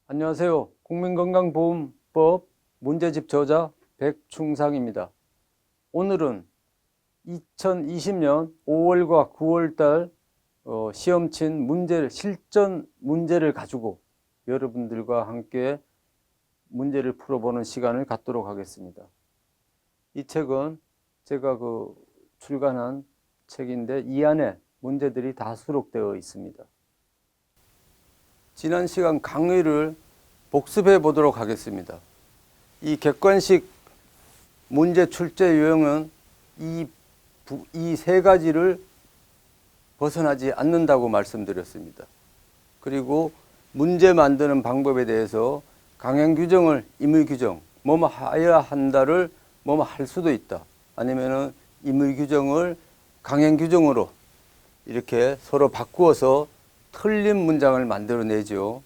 안녕하세요. 국민건강보험법 문제집 저자 백충상입니다. 오늘은 2020년 5월과 9월달 시험 친 실전 문제를 가지고 여러분들과 함께 문제를 풀어보는 시간을 갖도록 하겠습니다. 이 책은 제가 출간한 책인데 이 안에 문제들이 다 수록되어 있습니다. 지난 시간 강의를 복습해 보도록 하겠습니다. 이 객관식 문제 출제 유형은 이 세 가지를 벗어나지 않는다고 말씀드렸습니다. 그리고 문제 만드는 방법에 대해서 강행 규정을 임의 규정, 뭐뭐 해야 한다를 뭐뭐 할 수도 있다. 아니면은 임의 규정을 강행 규정으로 이렇게 서로 바꾸어서 틀린 문장을 만들어내죠.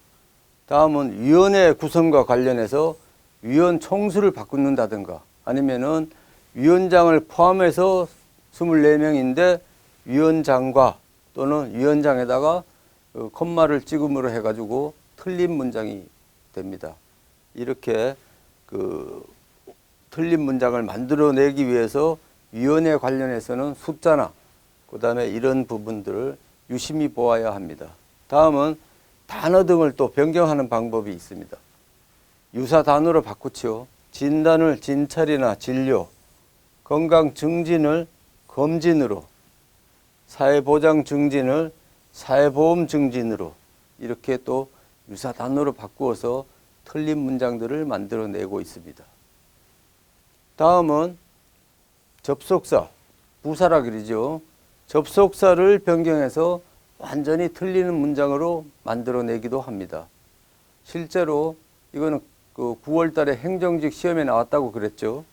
다음은 위원회 구성과 관련해서 위원 총수를 바꾼다든가 아니면은 위원장을 포함해서 24명인데 위원장과 또는 위원장에다가 콤마를 찍음으로 해가지고 틀린 문장이 됩니다. 이렇게 틀린 문장을 만들어내기 위해서 위원회 관련해서는 숫자나 그 다음에 이런 부분들을 유심히 보아야 합니다. 다음은 단어 등을 또 변경하는 방법이 있습니다. 유사 단어로 바꾸죠. 진단을 진찰이나 진료, 건강 증진을 검진으로, 사회보장 증진을 사회보험 증진으로 이렇게 또 유사 단어로 바꾸어서 틀린 문장들을 만들어내고 있습니다. 다음은 접속사, 부사라 그러죠. 접속사를 변경해서 완전히 틀리는 문장으로 만들어내기도 합니다. 실제로 이거는 9월 달에 행정직 시험에 나왔다고 그랬죠.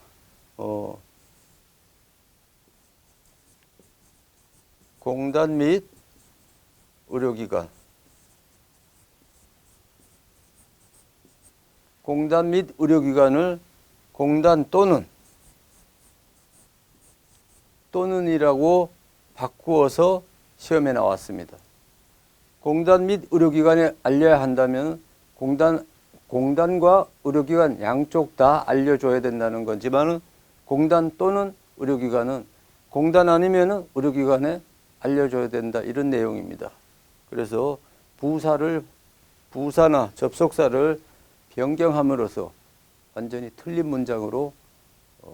공단 및 의료기관. 공단 및 의료기관을 공단 또는이라고 바꾸어서 시험에 나왔습니다. 공단 및 의료기관에 알려야 한다면 공단과 의료기관 양쪽 다 알려줘야 된다는 거지만 공단 또는 의료기관은 공단 아니면 의료기관에 알려줘야 된다 이런 내용입니다. 그래서 부사나 접속사를 변경함으로써 완전히 틀린 문장으로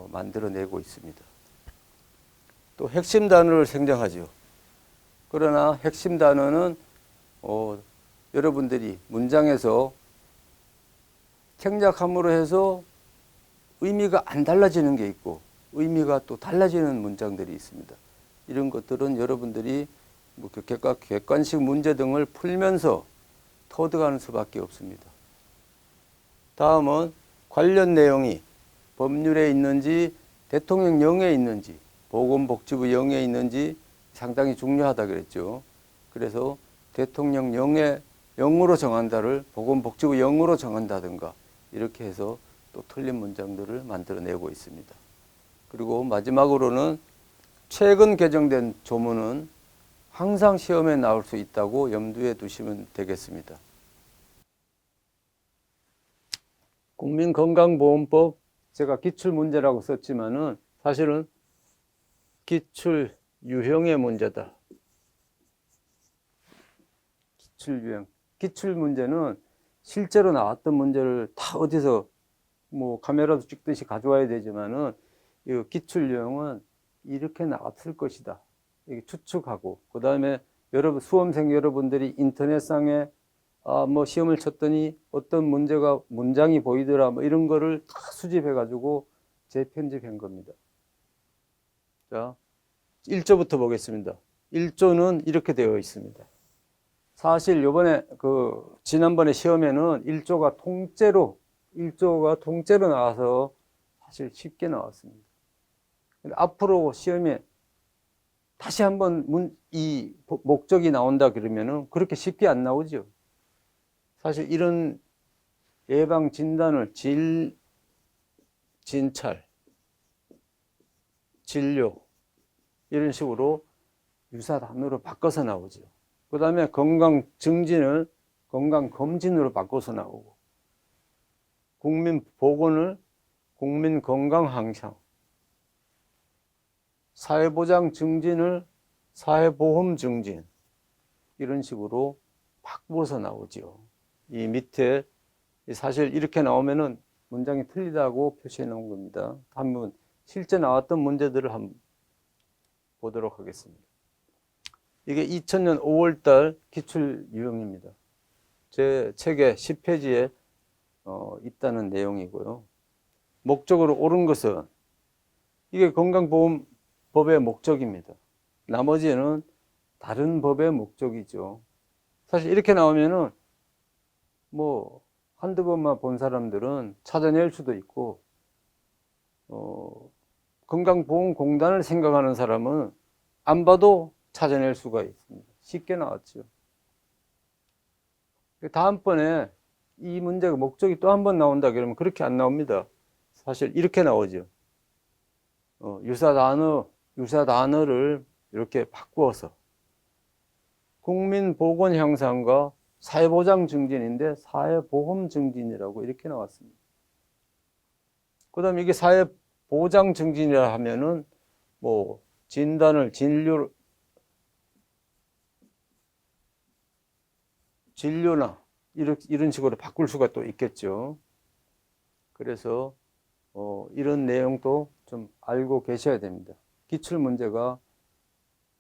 만들어내고 있습니다. 또 핵심 단어를 생략하죠. 그러나 핵심 단어는 여러분들이 문장에서 생략함으로 해서 의미가 안 달라지는 게 있고 의미가 또 달라지는 문장들이 있습니다. 이런 것들은 여러분들이 객관식 문제 등을 풀면서 터득하는 수밖에 없습니다. 다음은 관련 내용이 법률에 있는지 대통령령에 있는지 보건복지부 영에 있는지 상당히 중요하다 그랬죠. 그래서 대통령령에 영으로 정한다를 보건복지부 영으로 정한다든가 이렇게 해서 또 틀린 문장들을 만들어내고 있습니다. 그리고 마지막으로는 최근 개정된 조문은 항상 시험에 나올 수 있다고 염두에 두시면 되겠습니다. 국민건강보험법 제가 기출문제라고 썼지만은 사실은 기출 유형의 문제다. 기출 유형. 기출 문제는 실제로 나왔던 문제를 다 어디서 카메라도 찍듯이 가져와야 되지만은 이 기출 유형은 이렇게 나왔을 것이다. 이렇게 추측하고 그다음에 수험생 여러분들이 인터넷상에 시험을 쳤더니 어떤 문장이 보이더라 이런 거를 다 수집해 가지고 재편집한 겁니다. 자, 1조부터 보겠습니다. 1조는 이렇게 되어 있습니다. 사실 요번에 지난번에 시험에는 1조가 통째로 나와서 사실 쉽게 나왔습니다. 근데 앞으로 시험에 다시 한번 이 목적이 나온다 그러면은 그렇게 쉽게 안 나오죠. 사실 이런 예방 진단을 진찰, 진료 이런 식으로 유사 단어로 바꿔서 나오죠. 그 다음에 건강 증진을 건강 검진으로 바꿔서 나오고 국민 보건을 국민 건강 향상, 사회보장 증진을 사회보험 증진, 이런 식으로 바꾸어서 나오죠. 이 밑에 사실 이렇게 나오면은 문장이 틀리다고 표시해 놓은 겁니다. 한번 실제 나왔던 문제들을 한번 보도록 하겠습니다. 이게 2000년 5월달 기출 유형입니다. 제 책의 10페이지에 있다는 내용이고요. 목적으로 옳은 것은 이게 건강보험법의 목적입니다. 나머지는 다른 법의 목적이죠. 사실 이렇게 나오면은 뭐 한두 번만 본 사람들은 찾아낼 수도 있고, 건강보험공단을 생각하는 사람은 안 봐도 찾아낼 수가 있습니다. 쉽게 나왔죠. 다음번에 이 문제가 목적이 또 한 번 나온다 그러면 그렇게 안 나옵니다. 사실 이렇게 나오죠. 유사 단어를 이렇게 바꾸어서 국민보건 향상과 사회보장 증진인데 사회보험 증진이라고 이렇게 나왔습니다. 그 다음에 이게 사회보장 증진이라 하면은 뭐 진료나 이런 식으로 바꿀 수가 또 있겠죠. 그래서 이런 내용도 좀 알고 계셔야 됩니다. 기출 문제가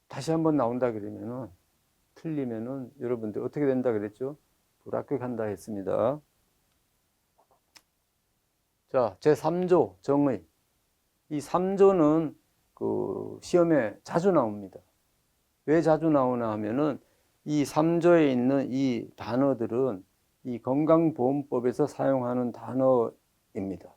다시 한번 나온다 그러면은 틀리면은 여러분들 어떻게 된다 그랬죠? 불합격한다 했습니다. 자, 제3조 정의. 이 3조는 그 시험에 자주 나옵니다. 왜 자주 나오나 하면은 이 3조에 있는 이 단어들은 이 건강보험법에서 사용하는 단어입니다.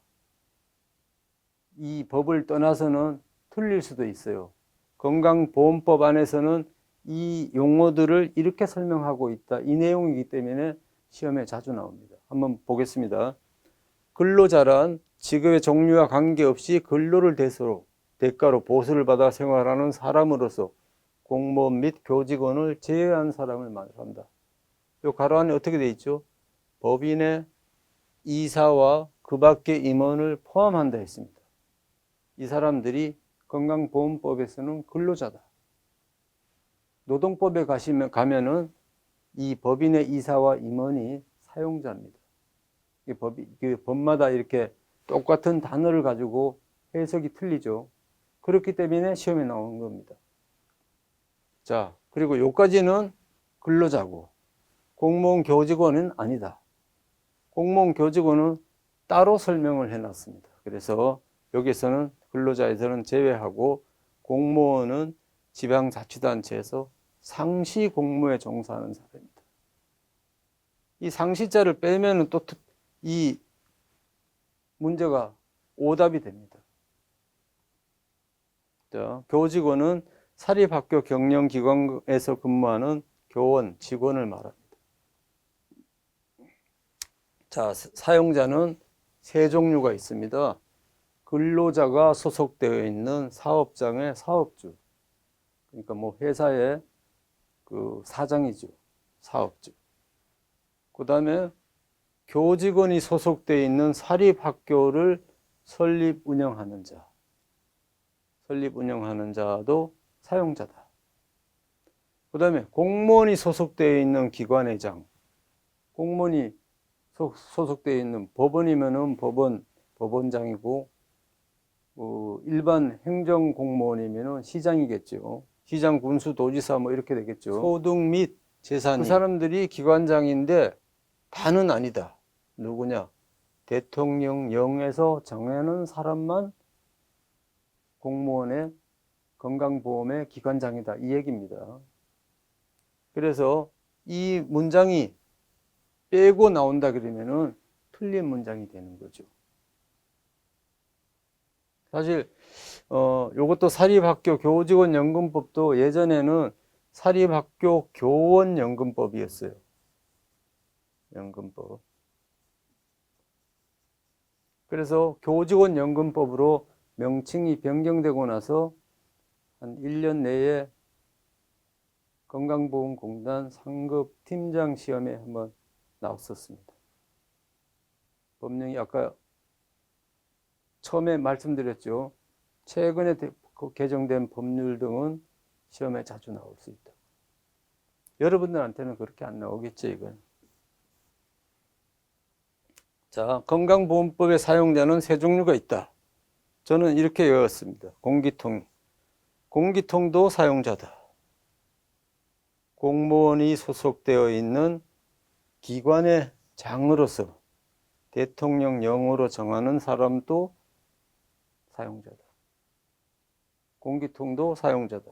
이 법을 떠나서는 틀릴 수도 있어요. 건강보험법 안에서는 이 용어들을 이렇게 설명하고 있다. 이 내용이기 때문에 시험에 자주 나옵니다. 한번 보겠습니다. 근로자란 직업의 종류와 관계없이 근로를 대가로 보수를 받아 생활하는 사람으로서 공무원 및 교직원을 제외한 사람을 말한다. 이 가로 안에 어떻게 되어 있죠? 법인의 이사와 그 밖의 임원을 포함한다 했습니다. 이 사람들이 건강보험법에서는 근로자다. 노동법에 가면은 이 법인의 이사와 임원이 사용자입니다. 법마다 이렇게 똑같은 단어를 가지고 해석이 틀리죠. 그렇기 때문에 시험에 나오는 겁니다. 자, 그리고 여기까지는 근로자고, 공무원 교직원은 아니다. 공무원 교직원은 따로 설명을 해놨습니다. 그래서 여기서는 근로자에서는 제외하고 공무원은 지방자치단체에서 상시 공무에 종사하는 사람입니다. 이 상시자를 빼면 또 이 문제가 오답이 됩니다. 자, 교직원은 사립학교 경영기관에서 근무하는 교원, 직원을 말합니다. 자, 사용자는 세 종류가 있습니다. 근로자가 소속되어 있는 사업장의 사업주. 그러니까 뭐 회사의 그 사장이죠. 사업주. 그 다음에 교직원이 소속되어 있는 사립학교를 설립 운영하는 자. 설립 운영하는 자도 사용자다. 그 다음에 공무원이 소속되어 있는 기관회장. 공무원이 소속되어 있는 법원이면은 법원장이고, 일반 행정공무원이면은 시장이겠죠. 시장, 군수, 도지사 뭐 이렇게 되겠죠. 소득 및 재산이. 그 사람들이 기관장인데 다는 아니다. 누구냐? 대통령령에서 정하는 사람만 공무원의 건강보험의 기관장이다. 이 얘기입니다. 그래서 이 문장이 빼고 나온다 그러면은 틀린 문장이 되는 거죠. 사실 요것도 사립학교 교직원연금법도 예전에는 사립학교 교원연금법이었어요. 연금법. 그래서 교직원연금법으로 명칭이 변경되고 나서 한 1년 내에 건강보험공단 상급 팀장 시험에 한번 나왔었습니다. 법령이 아까 처음에 말씀드렸죠. 최근에 개정된 법률 등은 시험에 자주 나올 수 있다. 여러분들한테는 그렇게 안 나오겠죠, 이건. 자, 건강보험법의 사용자는 세 종류가 있다. 저는 이렇게 외웠습니다. 공기통도 사용자다. 공무원이 소속되어 있는 기관의 장으로서 대통령령으로 정하는 사람도 사용자다. 공기통도 사용자다.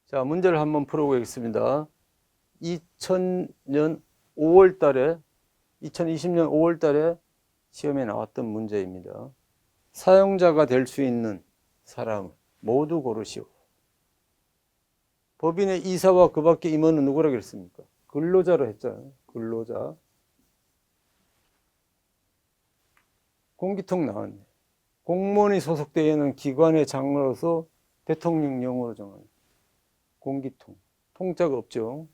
자, 문제를 한번 풀어보겠습니다. 2020년 5월 달에 시험에 나왔던 문제입니다. 사용자가 될 수 있는 사람을 모두 고르시오. 법인의 이사와 그 밖의 임원은 누구라고 했습니까? 근로자로 했잖아요. 근로자. 공기통 나왔네. 공무원이 소속되어 있는 기관의 장으로서 대통령령으로 정하는 공기통. 통자가 없죠.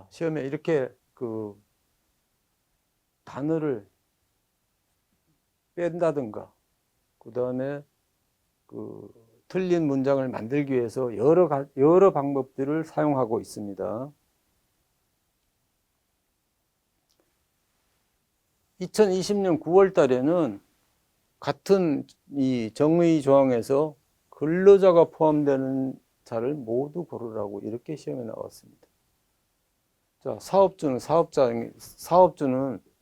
시험에 이렇게 그 단어를 뺀다든가, 그 다음에 그 틀린 문장을 만들기 위해서 여러 방법들을 사용하고 있습니다. 2020년 9월 달에는 같은 이 정의 조항에서 근로자가 포함되는 자를 모두 고르라고 이렇게 시험에 나왔습니다. 자, 사업주는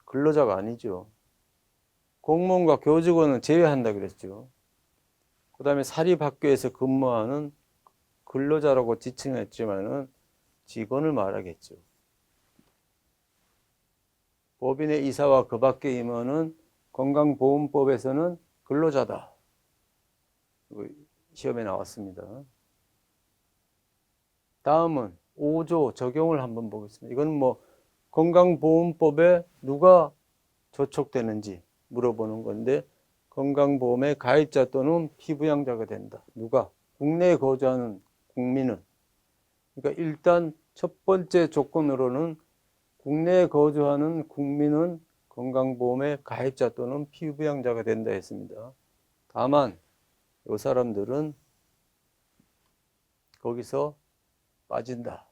근로자가 아니죠. 공무원과 교직원은 제외한다 그랬죠. 그 다음에 사립학교에서 근무하는 근로자라고 지칭했지만은 직원을 말하겠죠. 법인의 이사와 그 밖의 임원은 건강보험법에서는 근로자다. 시험에 나왔습니다. 다음은 5조 적용을 한번 보겠습니다. 이건 뭐 건강보험법에 누가 저촉되는지 물어보는 건데, 건강보험의 가입자 또는 피부양자가 된다. 누가? 국내에 거주하는 국민은. 그러니까 일단 첫 번째 조건으로는 국내에 거주하는 국민은 건강보험의 가입자 또는 피부양자가 된다 했습니다. 다만 이 사람들은 거기서 빠진다.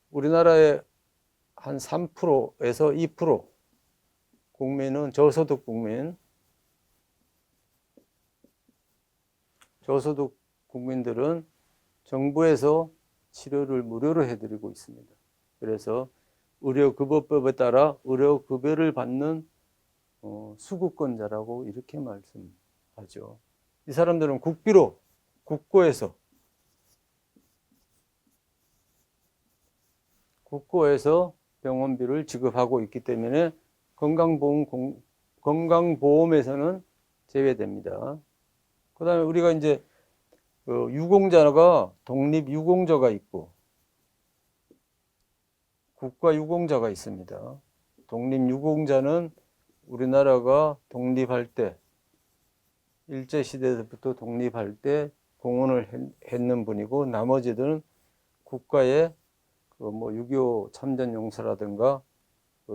우리나라의 한 3%에서 2% 국민은 저소득 국민들은 정부에서 치료를 무료로 해드리고 있습니다. 그래서 의료급여법에 따라 의료급여를 받는 수급권자라고 이렇게 말씀하죠. 이 사람들은 국고에서 병원비를 지급하고 있기 때문에 건강보험에서는 제외됩니다. 그 다음에 우리가 이제 유공자가 독립유공자가 있고 국가유공자가 있습니다. 독립유공자는 우리나라가 독립할 때, 일제시대부터 독립할 때 공헌을 했는 분이고, 나머지들은 국가의 6.25 참전용사라든가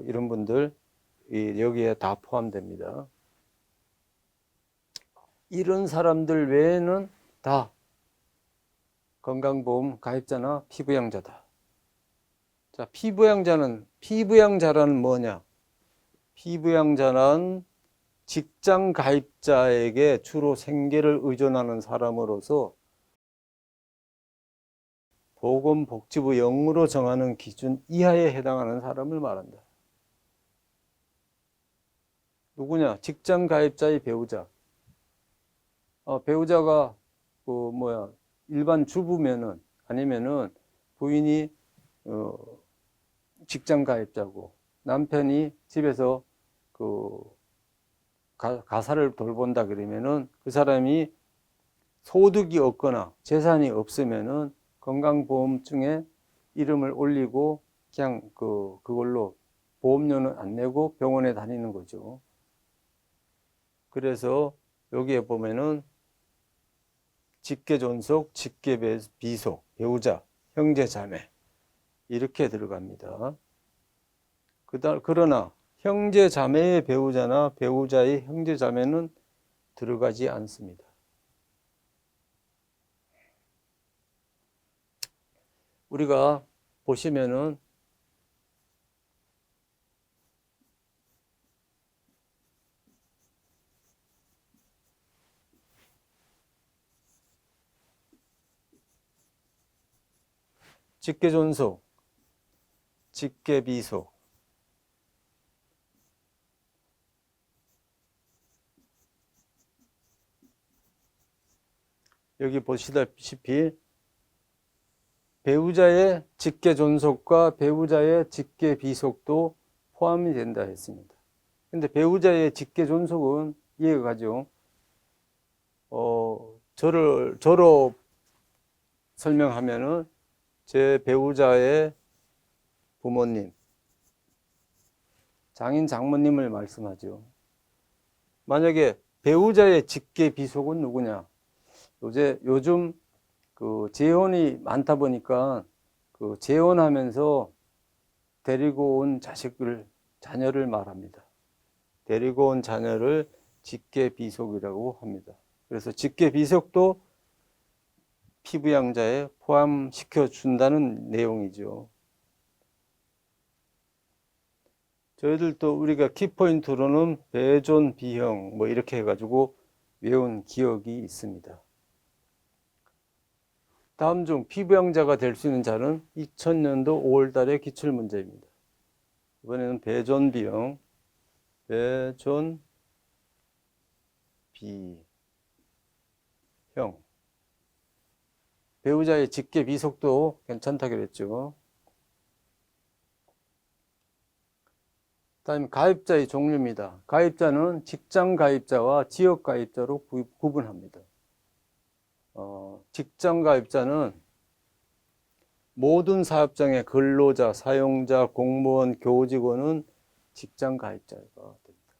이런 분들 여기에 다 포함됩니다. 이런 사람들 외에는 다 건강보험 가입자나 피부양자다. 자, 피부양자라는 뭐냐? 피부양자는 직장 가입자에게 주로 생계를 의존하는 사람으로서 보건복지부 영으로 정하는 기준 이하에 해당하는 사람을 말한다. 누구냐? 직장 가입자의 배우자. 배우자가 일반 주부면은, 아니면은 부인이 직장 가입자고 남편이 집에서 가사를 돌본다 그러면은 그 사람이 소득이 없거나 재산이 없으면은 건강보험증에 이름을 올리고 그냥 그걸로 보험료는 안 내고 병원에 다니는 거죠. 그래서 여기에 보면은 직계존속, 직계비속, 배우자 형제 자매 이렇게 들어갑니다. 그러나 형제 자매의 배우자나 배우자의 형제 자매는 들어가지 않습니다. 우리가 보시면은 직계존속, 직계비속, 여기 보시다시피 배우자의 직계존속과 배우자의 직계비속도 포함이 된다 했습니다. 근데 배우자의 직계존속은 이해가 가죠. 저로 설명하면은 제 배우자의 부모님, 장인 장모님을 말씀하죠. 만약에 배우자의 직계비속은 누구냐? 요즘 그 재혼이 많다 보니까 그 재혼하면서 데리고 온 자녀를 말합니다. 데리고 온 자녀를 직계비속이라고 합니다. 그래서 직계비속도 피부양자에 포함시켜 준다는 내용이죠. 저희들도 우리가 키포인트로는 배존 비형 뭐 이렇게 해가지고 외운 기억이 있습니다. 다음 중 피부양자가 될 수 있는 자는 2000년도 5월 달의 기출문제입니다. 이번에는 배존 비형, 배존 비형. 배우자의 직계 비속도 괜찮다 그랬죠. 다음 가입자의 종류입니다. 가입자는 직장 가입자와 지역 가입자로 구분합니다. 직장 가입자는 모든 사업장의 근로자, 사용자, 공무원, 교직원은 직장 가입자가 됩니다.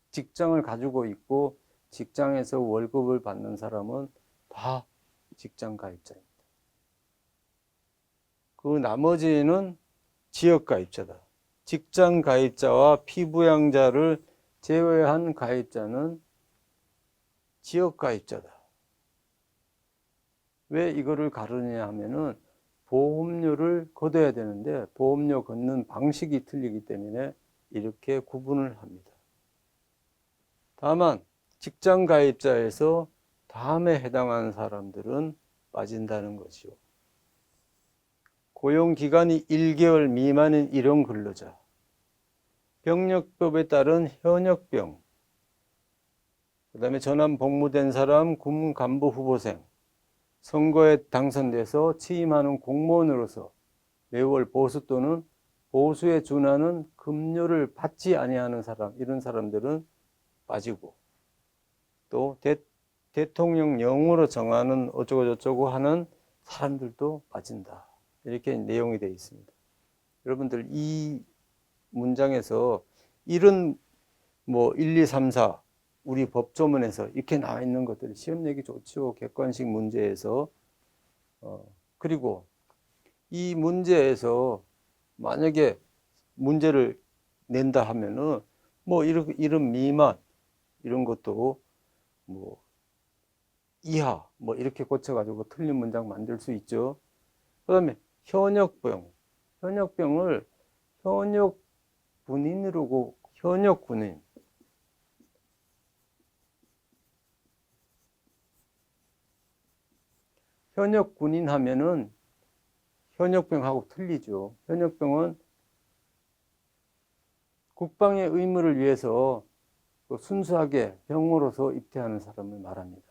직장을 가지고 있고 직장에서 월급을 받는 사람은 다 직장 가입자입니다. 그 나머지는 지역 가입자다. 직장 가입자와 피부양자를 제외한 가입자는 지역 가입자다. 왜 이거를 가르느냐 하면은 보험료를 걷어야 되는데 보험료 걷는 방식이 틀리기 때문에 이렇게 구분을 합니다. 다만 직장 가입자에서 다음에 해당하는 사람들은 빠진다는 것이요. 고용기간이 1개월 미만인 일용 근로자, 병력법에 따른 현역병, 그 다음에 전환 복무된 사람, 군 간부 후보생, 선거에 당선돼서 취임하는 공무원으로서 매월 보수 또는 보수에 준하는 급료를 받지 아니하는 사람, 이런 사람들은 빠지고, 또 대통령령으로 정하는 어쩌고저쩌고 하는 사람들도 빠진다. 이렇게 내용이 되어 있습니다. 여러분들 이 문장에서 이런 1, 2, 3, 4 우리 법조문에서 이렇게 나와 있는 것들이 시험 내기 좋죠. 객관식 문제에서. 그리고 이 문제에서 만약에 문제를 낸다 하면은 이런 미만 이런 것도 이하 이렇게 고쳐가지고 틀린 문장 만들 수 있죠. 그 다음에 현역병을 현역군인이라고 현역군인 현역군인 하면은 현역병하고 틀리죠. 현역병은 국방의 의무를 위해서 순수하게 병으로서 입대하는 사람을 말합니다.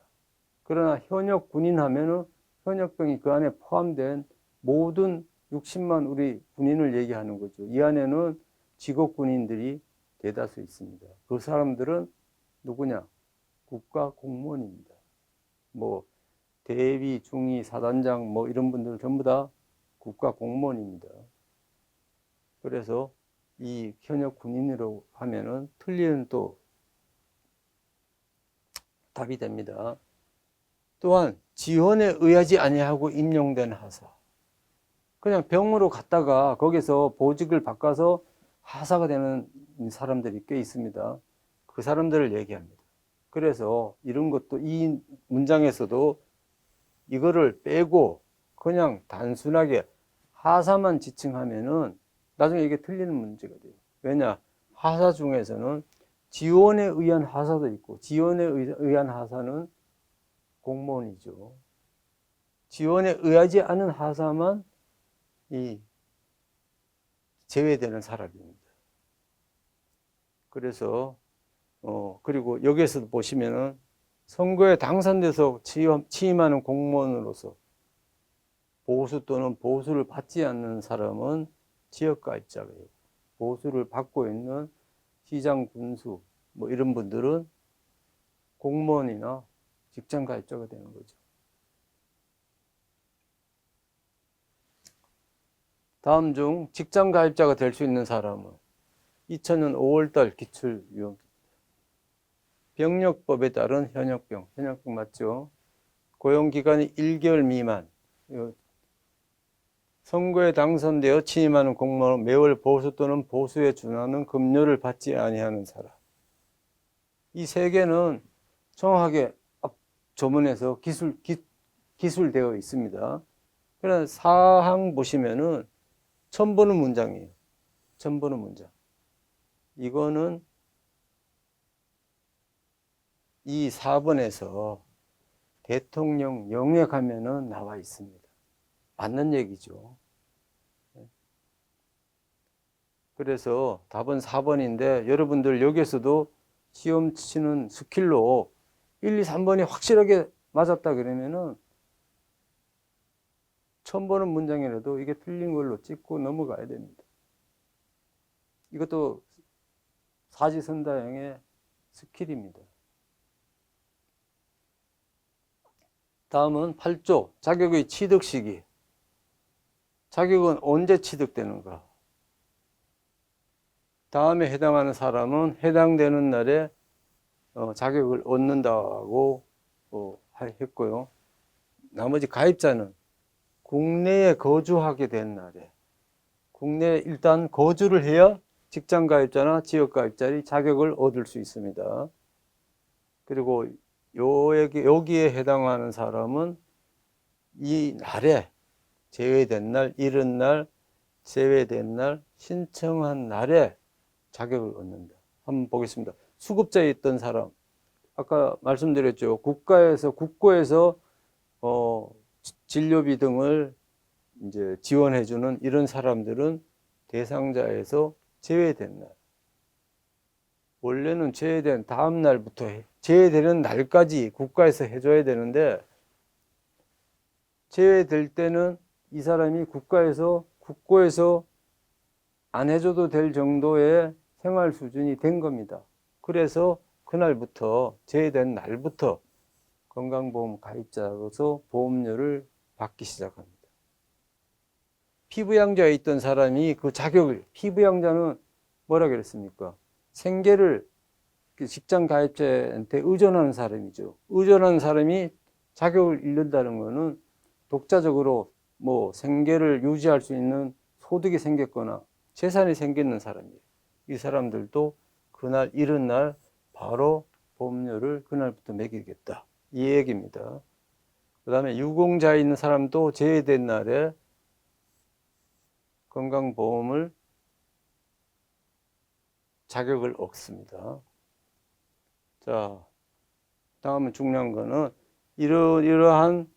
그러나 현역군인 하면은 현역병이 그 안에 포함된 모든 60만 우리 군인을 얘기하는 거죠. 이 안에는 직업군인들이 대다수 있습니다. 그 사람들은 누구냐? 국가 공무원입니다. 대위, 중위, 사단장 이런 분들 전부 다 국가 공무원입니다. 그래서 이 현역 군인으로 하면은 틀리는 또 답이 됩니다. 또한 지원에 의하지 아니하고 임용된 하사. 그냥 병으로 갔다가 거기서 보직을 바꿔서 하사가 되는 사람들이 꽤 있습니다. 그 사람들을 얘기합니다. 그래서 이런 것도 이 문장에서도 이거를 빼고 그냥 단순하게 하사만 지칭하면은 나중에 이게 틀리는 문제가 돼요. 왜냐? 하사 중에서는 지원에 의한 하사도 있고 지원에 의한 하사는 공무원이죠. 지원에 의하지 않은 하사만 이 제외되는 사람입니다. 그래서 그리고 여기에서도 보시면은 선거에 당선돼서 취임하는 공무원으로서 보수 또는 보수를 받지 않는 사람은 지역가입자예요. 보수를 받고 있는 시장, 군수 뭐 이런 분들은 공무원이나 직장가입자가 되는 거죠. 다음 중 직장가입자가 될 수 있는 사람은 2000년 5월달 기출유형 병력법에 따른 현역병 맞죠? 고용기간이 1개월 미만, 선거에 당선되어 취임하는 공무원은 매월 보수 또는 보수에 준하는 급료를 받지 아니하는 사람. 이 세 개는 정확하게 앞 조문에서 기술되어 있습니다. 그래서 사항 보시면은 처음 보는 문장이에요. 처음 보는 문장. 이거는 이 4번에서 대통령령에 가면은 나와 있습니다. 맞는 얘기죠. 그래서 답은 4번인데 여러분들 여기에서도 시험 치는 스킬로 1, 2, 3번이 확실하게 맞았다 그러면은 처음 보는 문장이라도 이게 틀린 걸로 찍고 넘어가야 됩니다. 이것도 사지선다형의 스킬입니다. 다음은 8조 자격의 취득 시기. 자격은 언제 취득되는가? 다음에 해당하는 사람은 해당되는 날에 자격을 얻는다고 했고요. 나머지 가입자는 국내에 거주하게 된 날에 국내에 일단 거주를 해야 직장가입자나 지역가입자의 자격을 얻을 수 있습니다. 그리고 여기에 해당하는 사람은 이 날에 제외된 날, 이른 날, 제외된 날, 신청한 날에 자격을 얻는다. 한번 보겠습니다. 수급자에 있던 사람, 아까 말씀드렸죠. 국고에서 진료비 등을 이제 지원해주는 이런 사람들은 대상자에서 제외된 날. 원래는 제외된 다음 날부터 제외되는 날까지 국가에서 해줘야 되는데 제외될 때는 이 사람이 국고에서 안 해줘도 될 정도의 생활 수준이 된 겁니다. 그래서 그날부터 제외된 날부터 건강보험 가입자로서 보험료를 받기 시작합니다. 피부양자에 있던 사람이 그 자격을 피부양자는 뭐라 그랬습니까? 생계를 직장 가입자한테 의존하는 사람이죠. 의존하는 사람이 자격을 잃는다는 것은 독자적으로 뭐 생계를 유지할 수 있는 소득이 생겼거나 재산이 생기는 사람이에요. 이 사람들도 그날 이른 날 바로 보험료를 그날부터 매기겠다. 이 얘기입니다. 그 다음에 유공자에 있는 사람도 제외된 날에 건강보험을 자격을 얻습니다. 자, 다음은 중요한 거는 이러한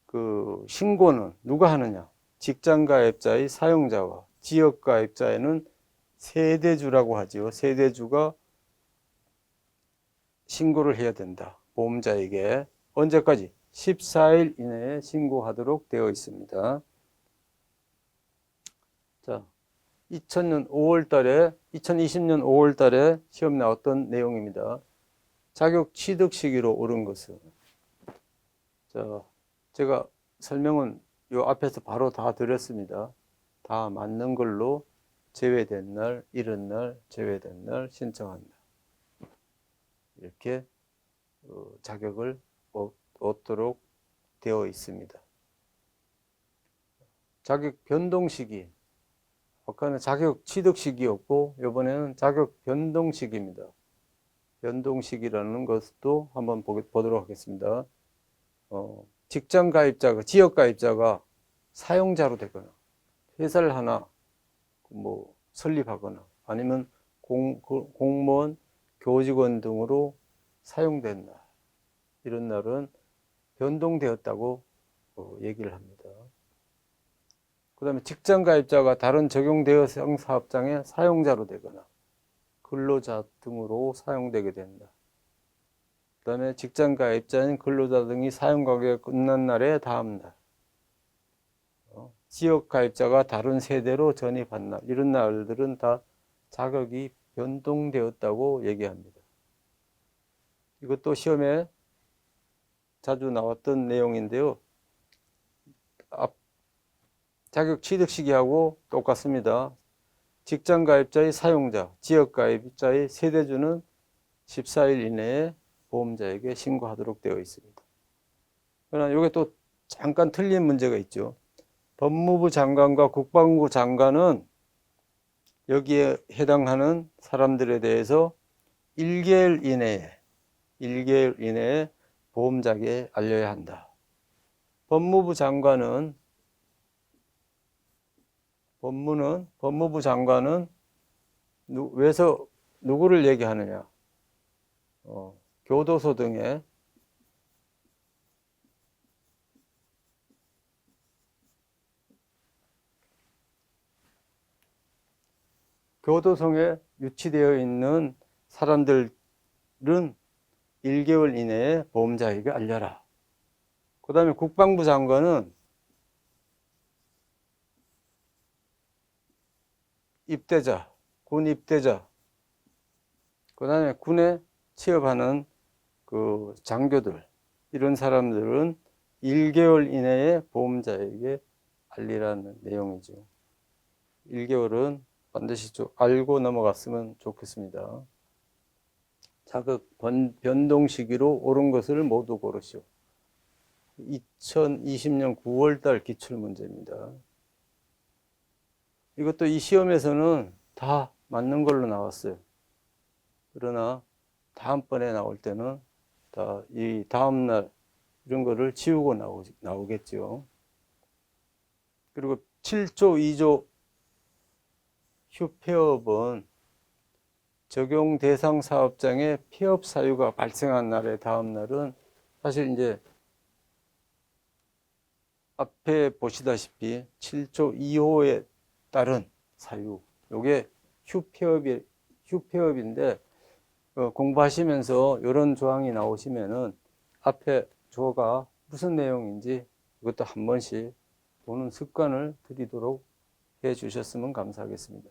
그 신고는 누가 하느냐? 직장가입자의 사용자와 지역가입자에는 세대주라고 하지요. 세대주가 신고를 해야 된다. 보험자에게 언제까지? 14일 이내에 신고하도록 되어 있습니다. 자, 2020년 5월 달에 시험 나왔던 내용입니다. 자격 취득 시기로 옳은 것은. 자, 제가 설명은 요 앞에서 바로 다 드렸습니다. 다 맞는 걸로 제외된 날, 이른 날, 제외된 날, 신청한 날. 이렇게 자격을 얻도록 되어 있습니다. 자격 변동 시기. 아까는 자격 취득 시기였고 이번에는 자격 변동 시기입니다. 변동 시기라는 것도 한번 보도록 하겠습니다. 직장 가입자가, 지역 가입자가 사용자로 되거나 회사를 하나 뭐 설립하거나 아니면 공무원, 교직원 등으로 사용된 날, 이런 날은 변동되었다고 얘기를 합니다. 그 다음에 직장 가입자가 다른 적용 대상 사업장의 사용자로 되거나 근로자 등으로 사용되게 된다. 그 다음에 직장 가입자인 근로자 등이 사용 관계가 끝난 날의 다음 날, 지역 가입자가 다른 세대로 전입한 날, 이런 날들은 다 자격이 변동되었다고 얘기합니다. 이것도 시험에 자주 나왔던 내용인데요. 자격 취득 시기하고 똑같습니다. 직장 가입자의 사용자, 지역 가입자의 세대주는 14일 이내에 보험자에게 신고하도록 되어 있습니다. 그러나 이게 또 잠깐 틀린 문제가 있죠. 법무부 장관과 국방부 장관은 여기에 해당하는 사람들에 대해서 1개월 이내에 보험자에게 알려야 한다. 법무부 장관은 법무부 장관은 왜서 누구를 얘기하느냐? 교도소 등의 교도소에 유치되어 있는 사람들은 1개월 이내에 보험자에게 알려라. 그 다음에 국방부 장관은 입대자, 군 입대자, 그 다음에 군에 취업하는 그 장교들, 이런 사람들은 1개월 이내에 보험자에게 알리라는 내용이죠. 1개월은 반드시 알고 넘어갔으면 좋겠습니다. 자격 변동 시기로 옳은 것을 모두 고르시오. 2020년 9월달 기출문제입니다. 이것도 이 시험에서는 다 맞는 걸로 나왔어요. 그러나 다음번에 나올 때는 다 이 다음날 이런 거를 지우고 나오겠죠. 그리고 7조 2조 휴폐업은 적용 대상 사업장에 폐업 사유가 발생한 날의 다음 날은 사실 이제 앞에 보시다시피 7조 2호에 따른 사유, 요게 휴폐업인데 공부하시면서 이런 조항이 나오시면은 앞에 조가 무슨 내용인지 이것도 한 번씩 보는 습관을 들이도록 해 주셨으면 감사하겠습니다.